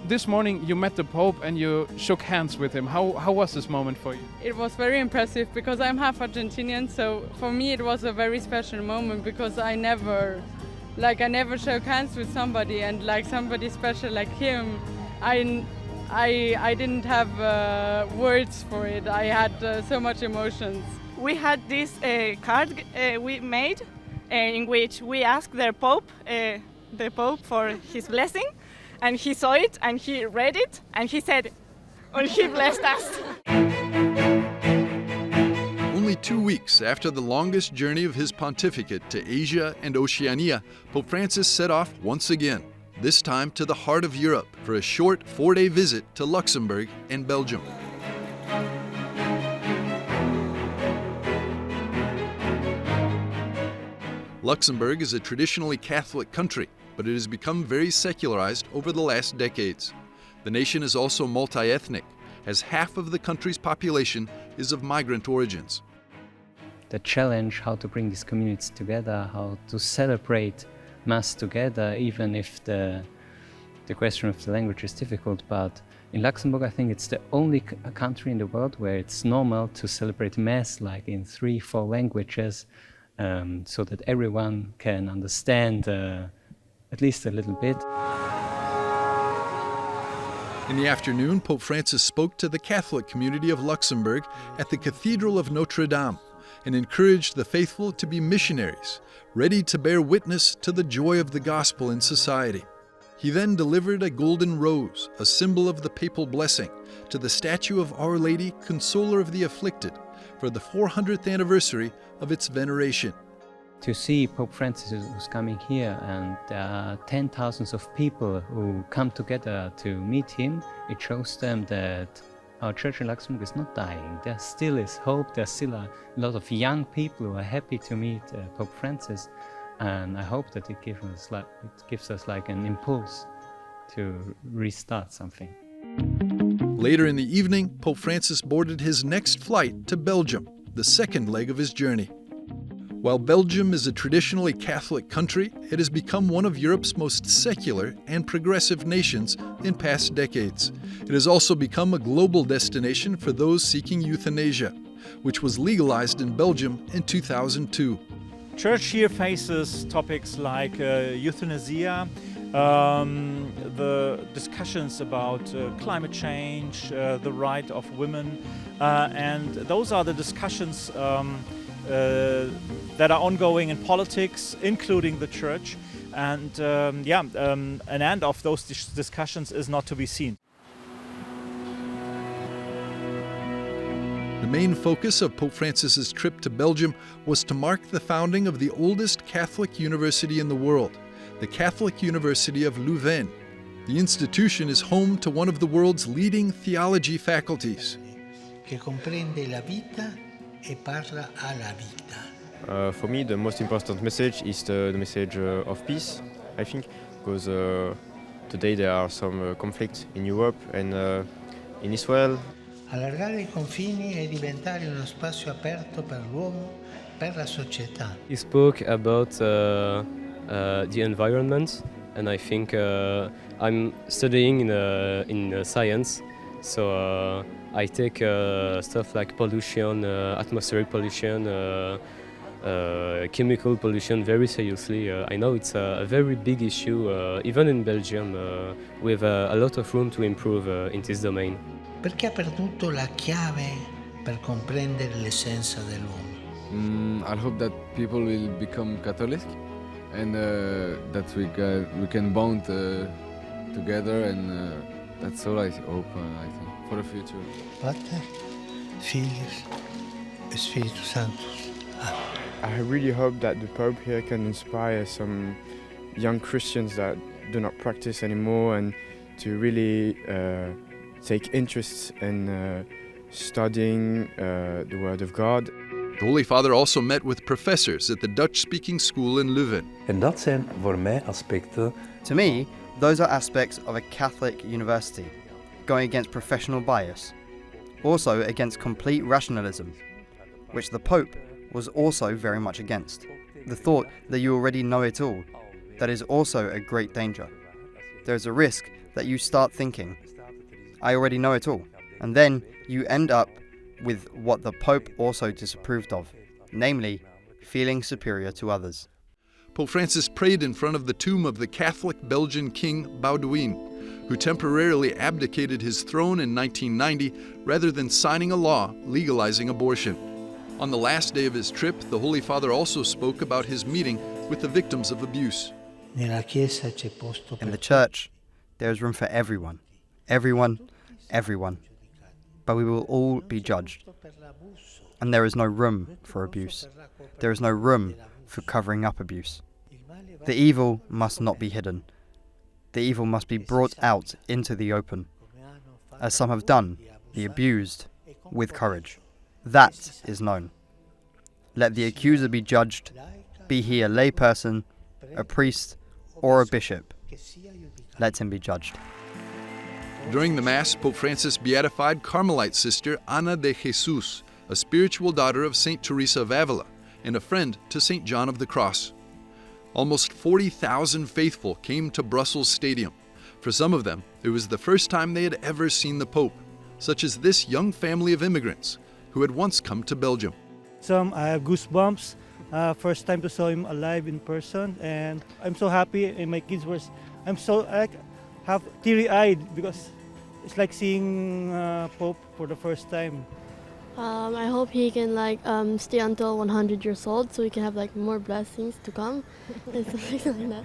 this morning you met the Pope and you shook hands with him. How was this moment for you? It was very impressive because I'm half Argentinian, so for me it was a very special moment because I never shook hands with somebody, and like somebody special like him, I didn't have words for it. I had so much emotions. We had this card we made in which we asked the Pope for his blessing, and he saw it and he read it and he said, "Oh, he blessed us." Only 2 weeks after the longest journey of his pontificate to Asia and Oceania, Pope Francis set off once again, this time to the heart of Europe for a short 4-day visit to Luxembourg and Belgium. Luxembourg is a traditionally Catholic country, but it has become very secularized over the last decades. The nation is also multi-ethnic, as half of the country's population is of migrant origins. The challenge how to bring these communities together, how to celebrate Mass together, even if the question of the language is difficult. But in Luxembourg, I think it's the only country in the world where it's normal to celebrate Mass like in 3-4 languages, so that everyone can understand at least a little bit. In the afternoon, Pope Francis spoke to the Catholic community of Luxembourg at the Cathedral of Notre Dame and encouraged the faithful to be missionaries, ready to bear witness to the joy of the gospel in society. He then delivered a golden rose, a symbol of the papal blessing, to the statue of Our Lady, Consoler of the Afflicted, for the 400th anniversary of its veneration. To see Pope Francis who's coming here, and there are 10,000s of people who come together to meet him, it shows them that our church in Luxembourg is not dying. There still is hope. There's still a lot of young people who are happy to meet Pope Francis, and I hope that it gives us like an impulse to restart something. Later in the evening, Pope Francis boarded his next flight to Belgium, the second leg of his journey. While Belgium is a traditionally Catholic country, it has become one of Europe's most secular and progressive nations in past decades. It has also become a global destination for those seeking euthanasia, which was legalized in Belgium in 2002. Church here faces topics like euthanasia, the discussions about climate change, the right of women, and those are the discussions that are ongoing in politics, including the church, and an end of those discussions is not to be seen. The main focus of Pope Francis's trip to Belgium was to mark the founding of the oldest Catholic university in the world, the Catholic University of Leuven. The institution is home to one of the world's leading theology faculties. Que comprende la vida e parla alla vita. For me, the most important message is the message of peace, I think, because today there are some conflicts in Europe and in Israel. Allargare I confini e diventare uno spazio aperto per l'uomo, per la società. He spoke about the environment, and I think I'm studying in science, so I take stuff like pollution, atmospheric pollution, chemical pollution very seriously. I know it's a very big issue, even in Belgium, with a lot of room to improve in this domain. Perché ha perduto la chiave per comprendere l'essenza dell'uomo. I hope that people will become Catholic and that we can bond together, and that's all I hope, I think, for the future. Pater, Filius, e Spiritus Sanctus. I really hope that the Pope here can inspire some young Christians that do not practice anymore, and to really take interest in studying the Word of God. The Holy Father also met with professors at the Dutch-speaking school in Leuven. En dat zijn voor mij aspecten. To me, those are aspects of a Catholic university, going against professional bias, also against complete rationalism, which the Pope was also very much against. The thought that you already know it all, that is also a great danger. There is a risk that you start thinking, I already know it all. And then you end up with what the Pope also disapproved of, namely, feeling superior to others. Pope Francis prayed in front of the tomb of the Catholic Belgian King Baudouin, who temporarily abdicated his throne in 1990 rather than signing a law legalizing abortion. On the last day of his trip, the Holy Father also spoke about his meeting with the victims of abuse. In the Church, there is room for everyone. Everyone. But we will all be judged. And there is no room for abuse. There is no room for covering up abuse. The evil must not be hidden. The evil must be brought out into the open, as some have done, the abused, with courage. That is known. Let the accuser be judged, be he a lay person, a priest, or a bishop. Let him be judged. During the Mass, Pope Francis beatified Carmelite sister Ana de Jesus, a spiritual daughter of St. Teresa of Avila and a friend to St. John of the Cross. Almost 40,000 faithful came to Brussels Stadium. For some of them, it was the first time they had ever seen the Pope, such as this young family of immigrants who had once come to Belgium. I have goosebumps. First time to saw him alive in person, and I'm so happy. And my kids were, have teary-eyed because it's like seeing Pope for the first time. I hope he can stay until 100 years old, so he can have more blessings to come and something like that.